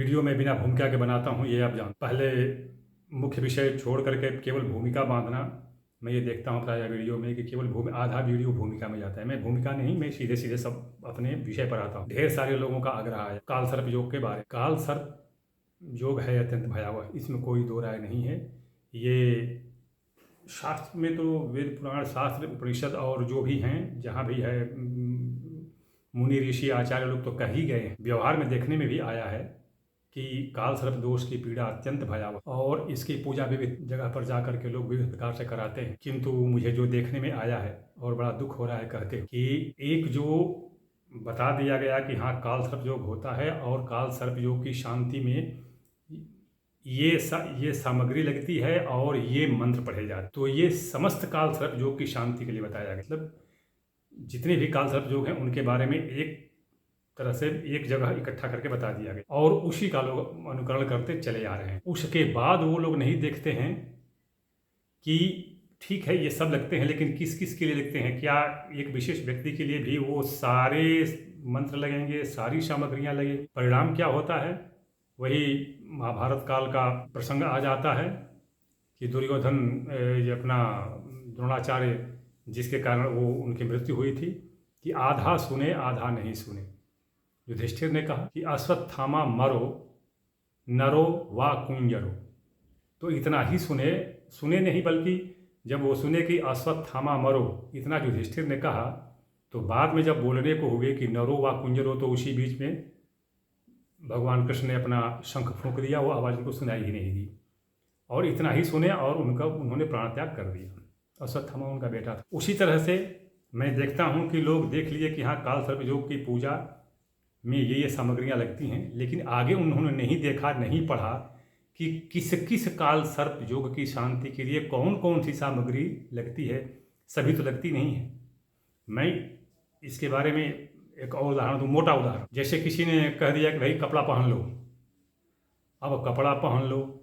Video में बिना भूमिका के बनाता हूँ, ये आप जान। पहले मुख्य विषय छोड़ करके केवल भूमिका बांधना, मैं ये देखता हूँ प्रायः वीडियो में कि केवल आधा वीडियो भूमिका में जाता है। मैं भूमिका नहीं, मैं सीधे सीधे सब अपने विषय पर आता हूँ। ढेर सारे लोगों का आग्रह है काल सर्प योग के बारे। काल सर्प योग है अत्यंत भयावह, इसमें कोई दो राय नहीं है। ये शास्त्र में तो वेद पुराण शास्त्र उपनिषद और जो भी हैं, जहाँ भी है, मुनि ऋषि आचार्य लोग तो कह ही गए हैं। व्यवहार में देखने में भी आया है कि काल सर्प दोष की पीड़ा अत्यंत भयावह, और इसकी पूजा विविध जगह पर जा करके लोग विविध प्रकार से कराते हैं। किंतु मुझे जो देखने में आया है और बड़ा दुख हो रहा है कहते कि एक जो बता दिया गया कि हाँ काल सर्प योग होता है और काल सर्प योग की शांति में ये सामग्री लगती है और ये मंत्र पढ़े जाते, तो ये समस्त काल सर्प योग की शांति के लिए बताया गया। मतलब जितने भी काल सर्प योग हैं उनके बारे में एक तरह से एक जगह इकट्ठा करके बता दिया गया और उसी का लोग अनुकरण करते चले आ रहे हैं। उसके बाद वो लोग नहीं देखते हैं कि ठीक है ये सब लगते हैं, लेकिन किस किस के लिए लगते हैं। क्या एक विशेष व्यक्ति के लिए भी वो सारे मंत्र लगेंगे, सारी सामग्रियां लगेंगी? परिणाम क्या होता है? वही महाभारत काल का प्रसंग आ जाता है कि दुर्योधन ये अपना द्रोणाचार्य, जिसके कारण वो उनकी मृत्यु हुई थी, कि आधा सुने आधा नहीं सुने। युधिष्ठिर ने कहा कि अश्वत्थामा मरो नरो वा कुंजरो, तो इतना ही सुने नहीं, बल्कि जब वो सुने कि अश्वत्थामा मरो, इतना युधिष्ठिर ने कहा, तो बाद में जब बोलने को हुए कि नरो वा कुंजरो, तो उसी बीच में भगवान कृष्ण ने अपना शंख फूंक दिया, वो आवाज़ उनको सुनाई ही नहीं दी, और इतना ही सुने और उन्होंने प्राण त्याग कर दिया। अश्वत्थामा उनका बेटा था। उसी तरह से मैं देखता हूँ कि लोग देख लिए कि हाँ काल सर्प योग की पूजा में ये सामग्रियाँ लगती हैं, लेकिन आगे उन्होंने नहीं देखा, नहीं पढ़ा कि किस किस काल सर्प योग की शांति के लिए कौन कौन सी सामग्री लगती है। सभी तो लगती नहीं है। मैं इसके बारे में एक और उदाहरण दूँ, मोटा उदाहरण। जैसे किसी ने कह दिया कि भाई कपड़ा पहन लो, अब कपड़ा पहन लो,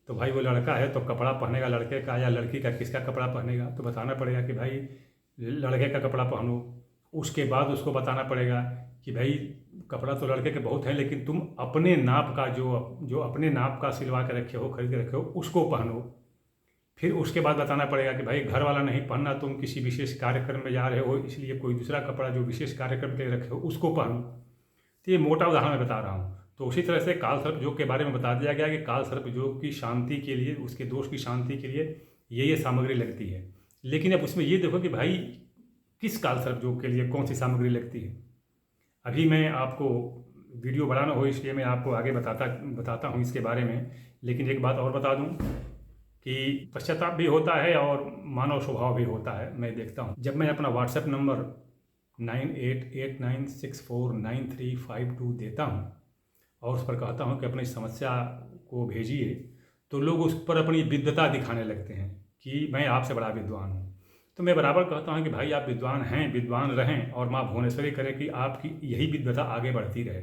तो भाई वो लड़का है तो कपड़ा पहनेगा लड़के का, या लड़की का किसका कपड़ा पहनेगा? तो बताना पड़ेगा कि भाई लड़के का कपड़ा पहनो। उसके बाद उसको बताना पड़ेगा कि भाई कपड़ा तो लड़के के बहुत हैं, लेकिन तुम अपने नाप का जो अपने नाप का सिलवा के रखे हो, खरीद के रखे हो, उसको पहनो। फिर उसके बाद बताना पड़ेगा कि भाई घर वाला नहीं पहनना, तुम किसी विशेष कार्यक्रम में जा रहे हो, इसलिए कोई दूसरा कपड़ा जो विशेष कार्यक्रम के लिए रखे हो उसको पहनो। तो ये मोटा उदाहरण मैं बता रहा हूँ। तो उसी तरह से काल सर्प योग के बारे में बता दिया गया कि काल सर्प योग की शांति के लिए, उसके दोष की शांति के लिए ये सामग्री लगती है। लेकिन अब उसमें ये देखो कि भाई किस काल सर्प योग के लिए कौन सी सामग्री लगती है। अभी मैं आपको वीडियो बनाना हो इसलिए मैं आपको आगे बताता हूँ इसके बारे में। लेकिन एक बात और बता दूँ कि पश्चाताप भी होता है और मानव स्वभाव भी होता है। मैं देखता हूँ जब मैं अपना व्हाट्सएप नंबर 9889649352 देता हूँ और उस पर कहता हूँ कि अपनी समस्या को भेजिए, तो लोग उस पर अपनी विद्वता दिखाने लगते हैं कि मैं आपसे बड़ा विद्वान हूँ। तो मैं बराबर कहता हूँ कि भाई आप विद्वान हैं, विद्वान रहें, और माँ भुवनेश्वरी करे कि आपकी यही विद्वता आगे बढ़ती रहे।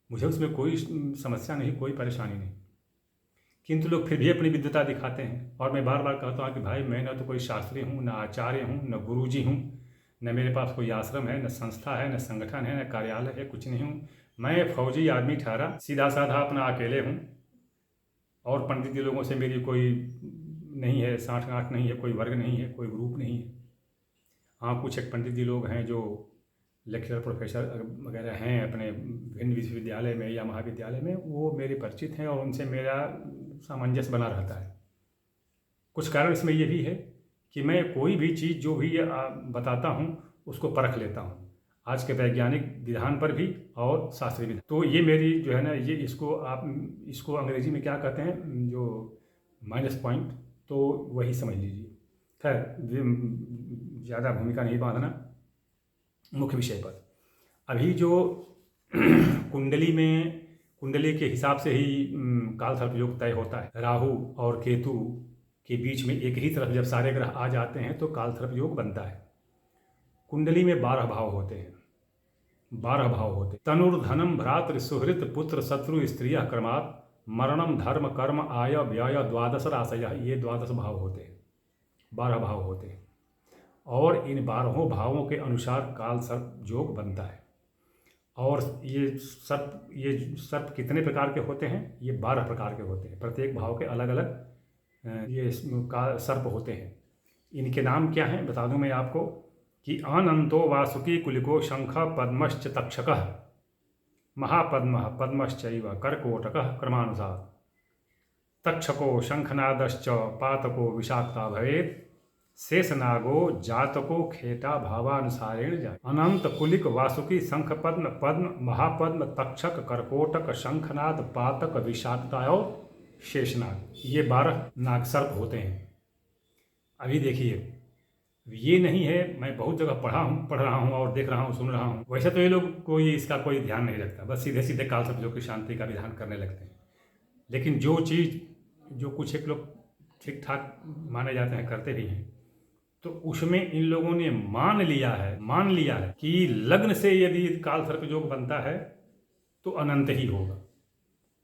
मुझे उसमें कोई समस्या नहीं, कोई परेशानी नहीं, किंतु लोग फिर भी अपनी विद्वता दिखाते हैं। और मैं बार बार कहता हूँ कि भाई मैं न तो कोई शास्त्री हूँ, न आचार्य हूँ, न गुरुजी हूँ, न मेरे पास कोई आश्रम है, न संस्था है, न संगठन है, न कार्यालय है, कुछ नहीं हूँ। मैं फौजी आदमी ठहरा, सीधा साधा अपना अकेले हूँ, और पंडित जी लोगों से मेरी कोई नहीं है, साठ गांठ नहीं है, कोई वर्ग नहीं है, कोई ग्रुप नहीं है। हाँ, कुछ एक पंडित जी लोग हैं जो लेक्चरर प्रोफेसर वगैरह हैं अपने भिन्न विश्वविद्यालय में या महाविद्यालय में, वो मेरे परिचित हैं और उनसे मेरा सामंजस्य बना रहता है। कुछ कारण इसमें ये भी है कि मैं कोई भी चीज़ जो भी बताता हूँ उसको परख लेता हूँ, आज के वैज्ञानिक विधान पर भी और शास्त्रीय विधान। तो ये मेरी जो है ना, ये इसको अंग्रेजी में क्या कहते हैं, जो माइनस पॉइंट, तो वही समझ लीजिए। खैर, ज़्यादा भूमिका नहीं बांधना, मुख्य विषय पर। अभी जो कुंडली के हिसाब से ही काल सर्प योग तय होता है। राहु और केतु के बीच में एक ही तरफ जब सारे ग्रह आ जाते हैं तो काल सर्प योग बनता है। कुंडली में 12 भाव होते हैं, 12 भाव होते। तनुर्धनम भ्रातृ सुहृत पुत्र शत्रु स्त्रियः क्रमात् मरणम धर्म कर्म आय व्यय द्वादश राशयः, ये 12 भाव होते हैं, 12 भाव होते हैं। और इन 12 भावों के अनुसार काल सर्प योग बनता है। और ये सर्प कितने प्रकार के होते हैं? ये 12 प्रकार के होते हैं। प्रत्येक भाव के अलग अलग ये सर्प होते हैं। इनके नाम क्या हैं बता दूं मैं आपको कि अनंतो वासुकी कुलिको शंख पद्मश्च तक्षकः महापद्मः पद्मश्चैव कर्कोटकः क्रमानुसार तक्षको शंखनादश्च पातको विषाक्ता भवेत् शेषनागो जातको खेटा भावानुसारेण जाय। अनंत कुलिक वासुकी शंख पद्म पद्म महापद्म तक्षक कर्कोटक शंखनाद पातक विषाक्ता और शेषनाग, ये 12 नाग सर्प होते हैं। अभी देखिए, ये नहीं है, मैं बहुत जगह पढ़ रहा हूँ और देख रहा हूँ, सुन रहा हूँ, वैसे तो ये लोग इसका कोई ध्यान नहीं रखता, बस सीधे सीधे काल सर्प की शांति का विधान करने लगते हैं। लेकिन जो कुछ एक लोग ठीक ठाक माने जाते हैं, करते भी हैं, तो उसमें इन लोगों ने मान लिया है कि लग्न से यदि काल सर्प योग बनता है तो अनंत ही होगा,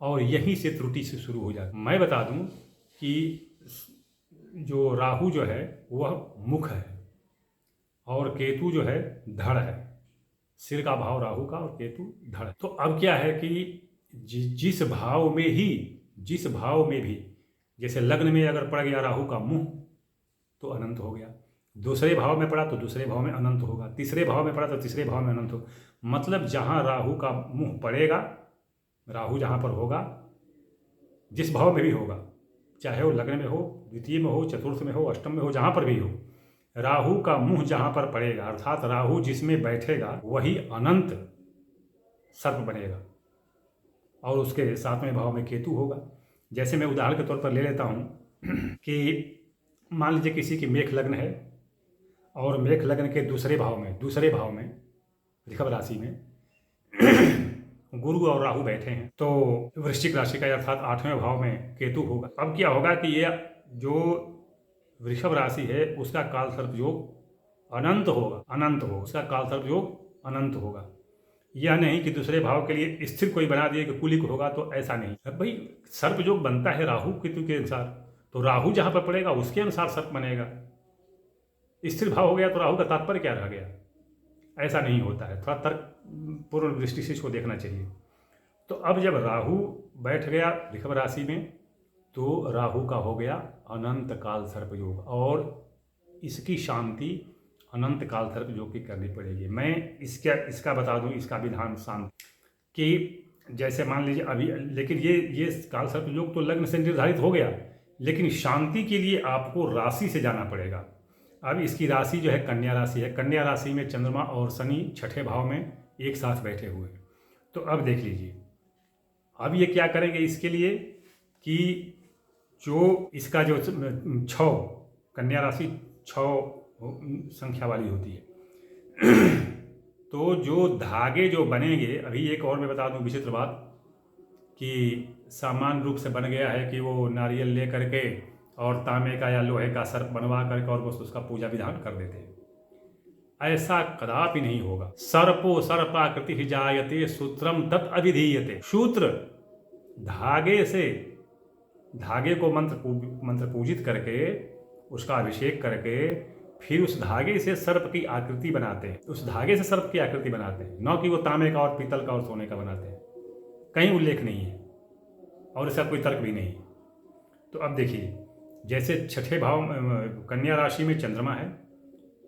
और यहीं से त्रुटि से शुरू हो जाती है। मैं बता दूं कि जो राहु जो है वह मुख है और केतु जो है धड़ है। सिर का भाव राहु का और केतु धड़। तो अब क्या है कि जिस भाव में भी जैसे लग्न में अगर पड़ गया राहु का मुंह तो अनंत हो गया, दूसरे भाव में पड़ा तो दूसरे भाव में अनंत होगा, तीसरे भाव में पड़ा तो तीसरे भाव में अनंत होगा। मतलब जहाँ राहु का मुंह पड़ेगा, राहु जहाँ पर होगा, जिस भाव में भी होगा, चाहे वो लग्न में हो, द्वितीय में हो, चतुर्थ में हो, अष्टम में हो, जहाँ पर भी हो, राहु का मुंह जहाँ पर पड़ेगा अर्थात राहु जिसमें बैठेगा वही अनंत सर्प बनेगा, और उसके 7वें भाव में केतु होगा। जैसे मैं उदाहरण के तौर पर ले लेता हूँ कि मान लीजिए किसी की मेष लग्न है और मेष लग्न के दूसरे भाव में वृषभ राशि में गुरु और राहु बैठे हैं, तो वृश्चिक राशि का अर्थात 8वें भाव में केतु होगा। अब क्या होगा कि ये जो वृषभ राशि है उसका काल सर्प योग अनंत होगा, उसका काल सर्प योग अनंत होगा। यह नहीं कि दूसरे भाव के लिए स्थिर कोई बना दिए कि कुलिक होगा, तो ऐसा नहीं। अब भाई सर्प योग बनता है राहु केतु के अनुसार, तो राहु जहाँ पर पड़ेगा उसके अनुसार सर्प बनेगा। स्थिर भाव हो गया तो राहु का तात्पर्य क्या रह गया? ऐसा नहीं होता है, थोड़ा तर्क पूर्ण दृष्टि से इसको देखना चाहिए। तो अब जब राहु बैठ गया वृषभ राशि में तो राहु का हो गया अनंत काल सर्प योग, और इसकी शांति अनंत काल सर्प योग की करनी पड़ेगी। मैं इसका बता दूं, इसका विधान शांत कि जैसे मान लीजिए अभी, लेकिन ये काल सर्प योग तो लग्न से निर्धारित हो गया, लेकिन शांति के लिए आपको राशि से जाना पड़ेगा। अब इसकी राशि जो है कन्या राशि है, कन्या राशि में चंद्रमा और शनि 6ठे भाव में एक साथ बैठे हुए। तो अब देख लीजिए, अब ये क्या करेंगे इसके लिए कि जो इसका जो 6 कन्या राशि 6 संख्या वाली होती है तो जो धागे जो बनेंगे, अभी एक और मैं बता दूं विचित्र बात कि सामान्य रूप से बन गया है कि वो नारियल ले करके और तांबे का या लोहे का सर्प बनवा करके और बस उसका पूजा विधान कर देते हैं। ऐसा कदापि नहीं होगा। सर्पो सर्पाकृति ही जायते सूत्रम तत् अभिधीयते। सूत्र धागे को मंत्र पूजित करके उसका अभिषेक करके फिर उस धागे से सर्प की आकृति बनाते हैं, उस धागे से सर्प की आकृति बनाते हैं, न कि वो तांबे का और पीतल का और सोने का बनाते हैं। कहीं उल्लेख नहीं है और इसका कोई तर्क भी नहीं है। तो अब देखिए, जैसे 6ठे भाव कन्या राशि में चंद्रमा है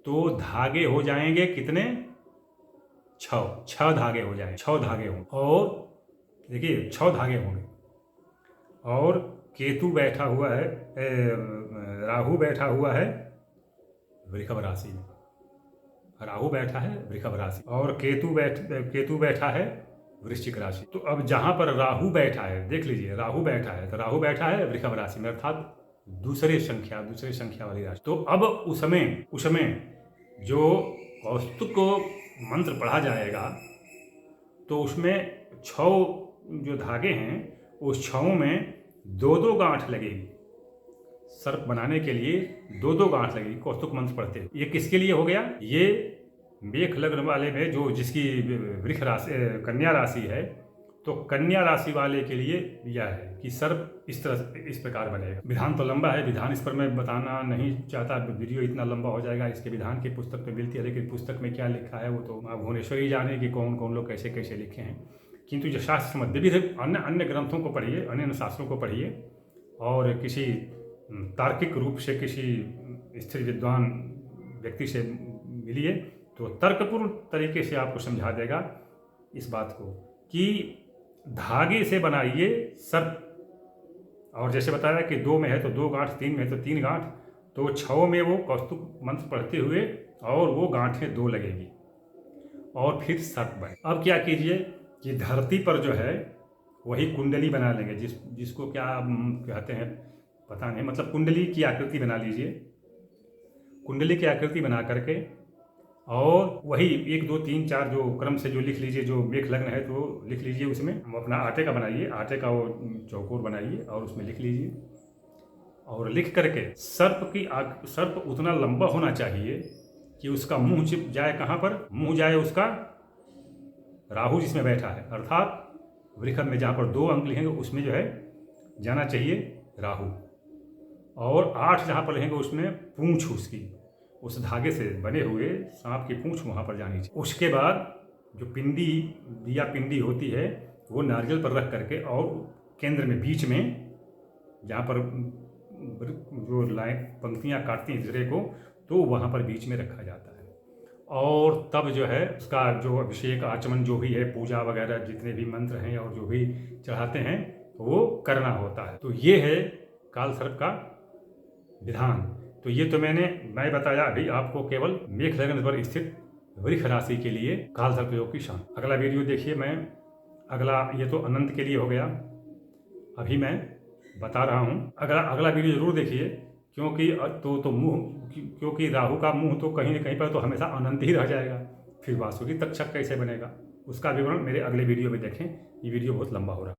तो धागे हो जाएंगे कितने? 6 धागे हो जाएंगे, 6 धागे होंगे, और देखिए 6 धागे होंगे। और केतु बैठा हुआ है, राहु बैठा हुआ है वृषभ राशि में, राहु बैठा है वृषभ राशि, और केतु बैठा है वृश्चिक राशि। तो अब जहां पर राहु बैठा है, देख लीजिए राहु बैठा है, तो राहु बैठा है वृषभ राशि में अर्थात दूसरे संख्या वाली राशि। तो अब उसमें जो कौस्तुभ को मंत्र पढ़ा जाएगा तो उसमें 6 जो धागे हैं उस 6 में 2-2 गांठ लगेगी। सर्प बनाने के लिए 2-2 गांठ लगेगी कौस्तुभ मंत्र पढ़ते हैं। ये किसके लिए हो गया? ये मेष लग्न वाले में जो जिसकी वृष राशि कन्या राशि है तो कन्या राशि वाले के लिए यह है कि सर्प इस तरह इस प्रकार बनेगा। विधान तो लंबा है, विधान इस पर मैं बताना नहीं चाहता, वीडियो इतना लंबा हो जाएगा। इसके विधान की पुस्तक तो मिलती है, लेकिन पुस्तक में क्या लिखा है वो तो भुवनेश्वर ही जाने कि कौन कौन लोग कैसे कैसे लिखे हैं। किंतु जो शास्त्र मध्य विधि अन्य अन्य ग्रंथों को पढ़िए, अन्य शास्त्रों को पढ़िए और किसी तार्किक रूप से किसी स्थिर विद्वान व्यक्ति से मिलिए तो तर्कपूर्ण तरीके से आपको समझा देगा इस बात को कि धागे से बनाइए सर्प। और जैसे बताया कि 2 में है तो 2 गांठ, 3 में है तो 3 गांठ, तो 6 में वो कौस्तुभ मंत्र पढ़ते हुए और वो गांठें 2 लगेगी और फिर सर्प बने। अब क्या कीजिए कि धरती पर जो है वही कुंडली बना लेंगे, जिसको क्या कहते हैं पता नहीं, मतलब कुंडली की आकृति बना लीजिए। कुंडली की आकृति बना करके और वही 1 2 3 4 जो क्रम से जो लिख लीजिए, जो मेघ लग्न है तो लिख लीजिए। उसमें अपना आटे का बनाइए, आटे का वो चौकोर बनाइए और उसमें लिख लीजिए। और लिख करके सर्प उतना लंबा होना चाहिए कि उसका मुंह चिप जाए कहाँ पर, मुंह जाए उसका राहु जिसमें बैठा है, अर्थात वृषभ में जहाँ पर 2 अंक लिखेंगे उसमें जो है जाना चाहिए राहु, और 8 जहाँ पर लिखेंगे उसमें पूंछ उसकी, उस धागे से बने हुए सांप की पूंछ वहाँ पर जानी चाहिए। उसके बाद जो पिंडी दिया पिंडी होती है वो नारियल पर रख करके और केंद्र में बीच में जहाँ पर जो लाइन पंक्तियाँ काटती हैं दूसरे को, तो वहाँ पर बीच में रखा जाता है। और तब जो है उसका जो अभिषेक आचमन जो भी है, पूजा वगैरह जितने भी मंत्र हैं और जो भी चढ़ाते हैं वो करना होता है। तो ये है काल सर्प का विधान। तो ये तो मैं बताया अभी आपको केवल मेघ लग्न पर स्थित वृष राशि के लिए काल सर्प योग की शान। अगला वीडियो देखिए, मैं अगला, ये तो अनंत के लिए हो गया, अभी मैं बता रहा हूँ अगला वीडियो जरूर देखिए, क्योंकि तो मुंह, क्योंकि राहु का मुंह तो कहीं न कहीं पर तो हमेशा अनंत ही रह जाएगा, फिर वासुकी तक्षक कैसे बनेगा उसका विवरण मेरे अगले वीडियो में देखें। ये वीडियो बहुत लंबा हो रहा है।